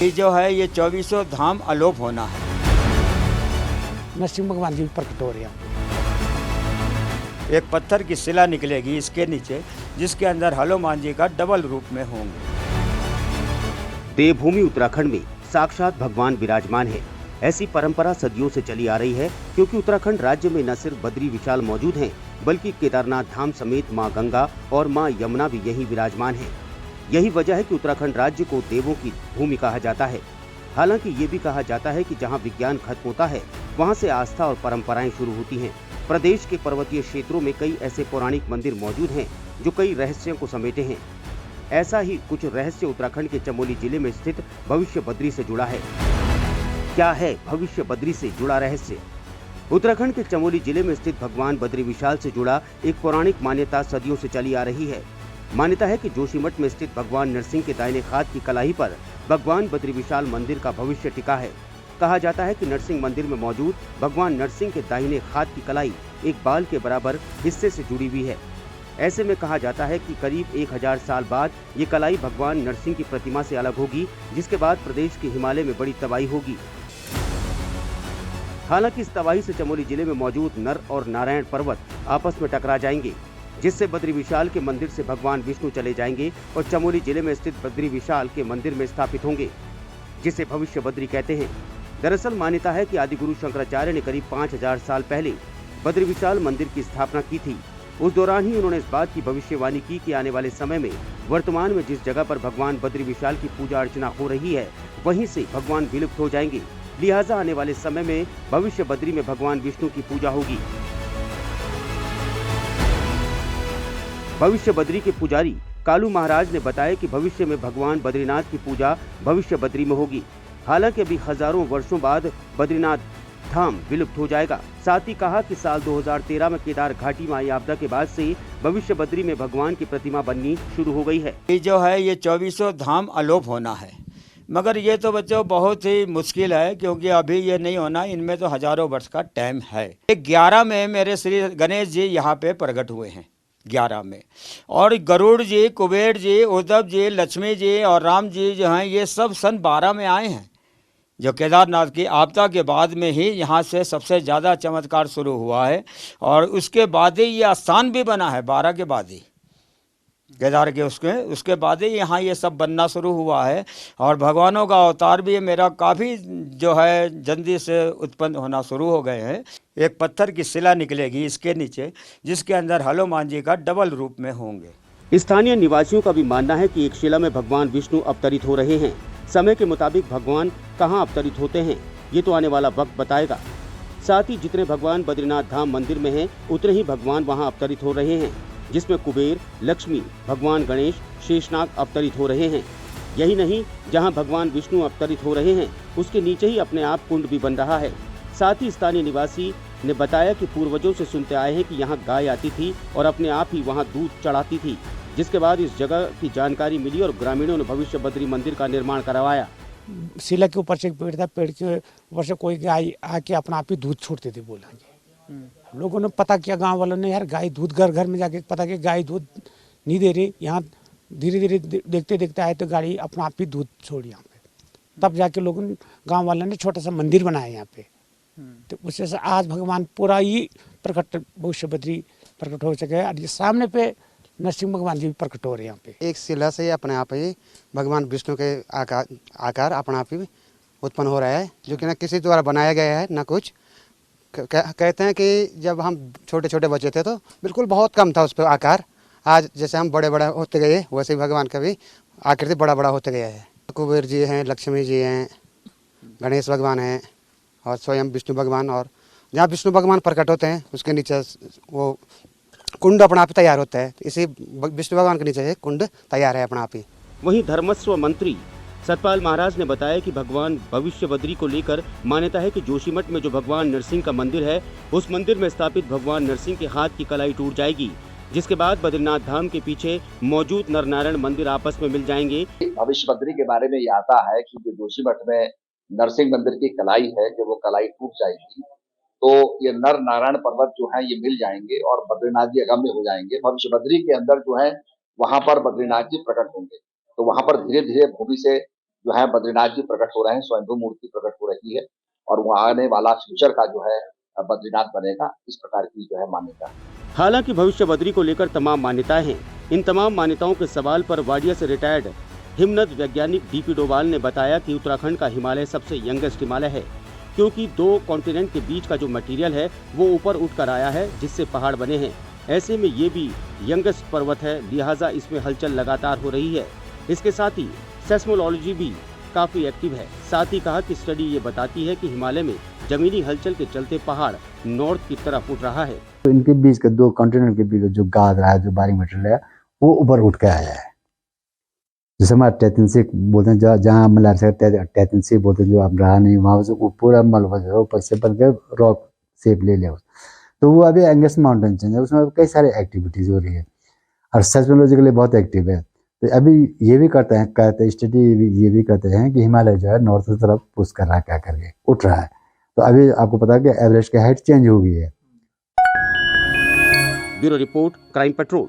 ये जो है ये 2400 धाम अलोप होना है। नरसिंह भगवान जी प्रकट हो रहे हैं। एक पत्थर की शिला निकलेगी इसके नीचे, जिसके अंदर हनुमान जी का डबल रूप में होंगे। देवभूमि उत्तराखंड में साक्षात भगवान विराजमान है। ऐसी परंपरा सदियों से चली आ रही है, क्योंकि उत्तराखंड राज्य में न सिर्फ बद्री विशाल मौजूद हैं, बल्कि केदारनाथ धाम समेत मां गंगा और मां यमुना भी यहीं विराजमान है। यही वजह है कि उत्तराखंड राज्य को देवों की भूमि कहा जाता है। हालांकि ये भी कहा जाता है कि जहां विज्ञान खत्म होता है, वहां से आस्था और परंपराएं शुरू होती हैं। प्रदेश के पर्वतीय क्षेत्रों में कई ऐसे पौराणिक मंदिर मौजूद हैं जो कई रहस्यों को समेटे हैं। ऐसा ही कुछ रहस्य उत्तराखंड के चमोली जिले में स्थित भविष्य बद्री से जुड़ा है। क्या है भविष्य बद्री से जुड़ा रहस्य? उत्तराखंड के चमोली जिले में स्थित भगवान बद्री विशाल से जुड़ा एक पौराणिक मान्यता सदियों से चली आ रही है। मान्यता है कि जोशीमठ में स्थित भगवान नरसिंह के दाहिने हाथ की कलाई पर भगवान बद्री विशाल मंदिर का भविष्य टिका है। कहा जाता है कि नरसिंह मंदिर में मौजूद भगवान नरसिंह के दाहिने हाथ की कलाई एक बाल के बराबर हिस्से से जुड़ी हुई है। ऐसे में कहा जाता है कि करीब 1000 साल बाद ये कलाई भगवान नरसिंह की प्रतिमा से अलग होगी, जिसके बाद प्रदेश के हिमालय में बड़ी तबाही होगी। हालांकि इस तबाही से चमोली जिले में मौजूद नर और नारायण पर्वत आपस में टकरा जाएंगे, जिससे बद्री विशाल के मंदिर से भगवान विष्णु चले जाएंगे और चमोली जिले में स्थित बद्री विशाल के मंदिर में स्थापित होंगे, जिसे भविष्य बद्री कहते हैं। दरअसल मान्यता है कि आदिगुरु शंकराचार्य ने करीब 5000 साल पहले बद्री विशाल मंदिर की स्थापना की थी। उस दौरान ही उन्होंने इस बात की भविष्यवाणी की कि आने वाले समय में वर्तमान में जिस जगह पर भगवान बद्री विशाल की पूजा अर्चना हो रही है, वहीं से भगवान विलुप्त हो जाएंगे। लिहाजा आने वाले समय में भविष्य बद्री में भगवान विष्णु की पूजा होगी। भविष्य बद्री के पुजारी कालू महाराज ने बताया कि भविष्य में भगवान बद्रीनाथ की पूजा भविष्य बद्री में होगी। हालांकि अभी हजारों वर्षों बाद बद्रीनाथ धाम विलुप्त हो जाएगा। साथ ही कहा कि साल 2013 में केदार घाटी में आई आपदा के बाद से भविष्य बद्री में भगवान की प्रतिमा बननी शुरू हो गई है। ये जो है ये 2400 धाम अलोप होना है, मगर ये तो बच्चों बहुत ही मुश्किल है, क्योंकि अभी ये नहीं होना, इनमें तो हजारों वर्ष का टाइम है। 11 में मेरे श्री गणेश जी यहाँ पे प्रकट हुए हैं, 11 में, और गरुड़ जी, कुबेर जी, उद्धव जी, लक्ष्मी जी और राम जी जो हैं ये सब सन 12 में आए हैं। जो केदारनाथ की आपदा के बाद में ही यहाँ से सबसे ज़्यादा चमत्कार शुरू हुआ है, और उसके बाद ही ये स्थान भी बना है। 12 के बाद ही केदार के उसके बाद ही यहाँ ये सब बनना शुरू हुआ है, और भगवानों का अवतार भी मेरा काफ़ी जो है जल्दी से उत्पन्न होना शुरू हो गए हैं। एक पत्थर की शिला निकलेगी इसके नीचे, जिसके अंदर हनुमान जी का डबल रूप में होंगे। स्थानीय निवासियों का भी मानना है कि एक शिला में भगवान विष्णु अवतरित हो रहे हैं। समय के मुताबिक भगवान कहां अवतरित होते हैं, ये तो आने वाला वक्त बताएगा। साथ ही जितने भगवान बद्रीनाथ धाम मंदिर में हैं, उतने ही भगवान वहां अवतरित हो रहे हैं, जिसमें कुबेर, लक्ष्मी, भगवान गणेश, शेषनाग अवतरित हो रहे हैं। यही नहीं, जहां भगवान विष्णु अवतरित हो रहे हैं, उसके नीचे ही अपने आप कुंड भी बन रहा है। साथ ही स्थानीय निवासी ने बताया कि पूर्वजों से सुनते आए हैं कि यहाँ गाय आती थी और अपने आप ही वहाँ दूध चढ़ाती थी, जिसके बाद इस जगह की जानकारी मिली और ग्रामीणों ने भविष्य बद्री मंदिर का निर्माण करवाया। शिला के ऊपर से एक पेड़ था, पेड़ के ऊपर से कोई गाय आके अपना आप ही दूध छोड़ते थे, बोला जी। लोगों ने पता किया, गांव वालों ने, यार गाय दूध, घर घर में जाके पता किया गाय दूध नहीं दे रही। यहाँ धीरे धीरे देखते देखते आए तो गाड़ी अपना आप ही दूध छोड़ी यहाँ पे। तब जाके लोगों ने, गाँव वालों ने छोटा सा मंदिर बनाया यहाँ पे। तो उससे से आज भगवान पूरा ही प्रकट, भविष्य बद्री प्रकट हो सके। और ये सामने पे नरसिंह भगवान जी भी प्रकट हो रहे हैं यहाँ पे। एक शिला से अपने आप ही भगवान विष्णु के आकार अपने आप ही उत्पन्न हो रहा है, जो कि न किसी द्वारा बनाया गया है न कुछ। कहते हैं कि जब हम छोटे छोटे बच्चे थे तो बिल्कुल बहुत कम था उस पर आकार। आज जैसे हम बड़े बड़े होते गए, वैसे ही भगवान का भी आकृति बड़ा बड़ा होते गया है। कुबेर जी हैं, लक्ष्मी जी हैं, गणेश भगवान हैं और स्वयं विष्णु भगवान। और जहाँ विष्णु भगवान प्रकट होते हैं उसके नीचे वो कुंड अपना आप ही तैयार होता है। इसी विष्णु भगवान के नीचे कुंड तैयार है अपना आप ही। वहीं धर्मस्व मंत्री सतपाल महाराज ने बताया कि भगवान भविष्य बद्री को लेकर मान्यता है कि जोशीमठ में जो भगवान नरसिंह का मंदिर है, उस मंदिर में स्थापित भगवान नरसिंह के हाथ की कलाई टूट जाएगी, जिसके बाद बद्रीनाथ धाम के पीछे मौजूद नर नारायण मंदिर आपस में मिल जाएंगे। भविष्य बद्री के बारे में ये आता है कि जो जोशीमठ में नरसिंह मंदिर की कलाई है, जब वो कलाई टूट जाएगी तो ये नर नारायण पर्वत जो है ये मिल जाएंगे और बद्रीनाथ जी अगम्य हो जाएंगे। भविष्य बद्री के अंदर जो है वहां पर बद्रीनाथ जी प्रकट होंगे, तो वहां पर धीरे धीरे भूमि से जो है बद्रीनाथ जी प्रकट हो रहे हैं, स्वयंभू मूर्ति प्रकट हो रही है और वो आने वाला फ्यूचर का जो है बद्रीनाथ बनेगा, इस प्रकार की जो है मान्यता है। हालांकि भविष्य बद्री को लेकर तमाम मान्यताएं हैं। इन तमाम मान्यताओं के सवाल पर वाडिया से रिटायर्ड हिमनद वैज्ञानिक डीपी डोभाल ने बताया कि उत्तराखंड का हिमालय सबसे यंगेस्ट हिमालय है, क्योंकि दो कॉन्टिनेंट के बीच का जो मटेरियल है वो ऊपर उठकर आया है, जिससे पहाड़ बने हैं। ऐसे में ये भी यंगेस्ट पर्वत है, लिहाजा इसमें हलचल लगातार हो रही है। इसके साथ ही सेस्मोलॉजी भी काफी एक्टिव है। साथ ही कहा कि स्टडी ये बताती है कि हिमालय में जमीनी हलचल के चलते पहाड़ नॉर्थ की तरफ उठ रहा है। तो इनके बीच के दो कॉन्टिनेंट के बीच जो गाद रहा है, जो बारीक मटेरियल है, वो ऊपर उठ के आया है। जैसे हमारा टैथिनसिक बोलते हैं, जहाँ मलार से टैथिनसिक बोलते हैं, जो अब रहा नहीं वहाँ से पूरा मलबा जो है ऊपर से बन के रॉक शेप ले लिया। तो वो अभी एंगेस्ट माउंटेन चेंज है, उसमें कई सारी एक्टिविटीज हो रही है और सेस्मोलॉजिकली बहुत एक्टिव है। तो अभी ये भी कहते हैं स्टडी ये भी कहते हैं कि हिमालय जो है नॉर्थ की तरफ पुश कर रहा है, क्या करके उठ रहा है। तो अभी आपको पता है कि एवरेस्ट की हाइट चेंज हो गई है। Bureau report, crime petrol.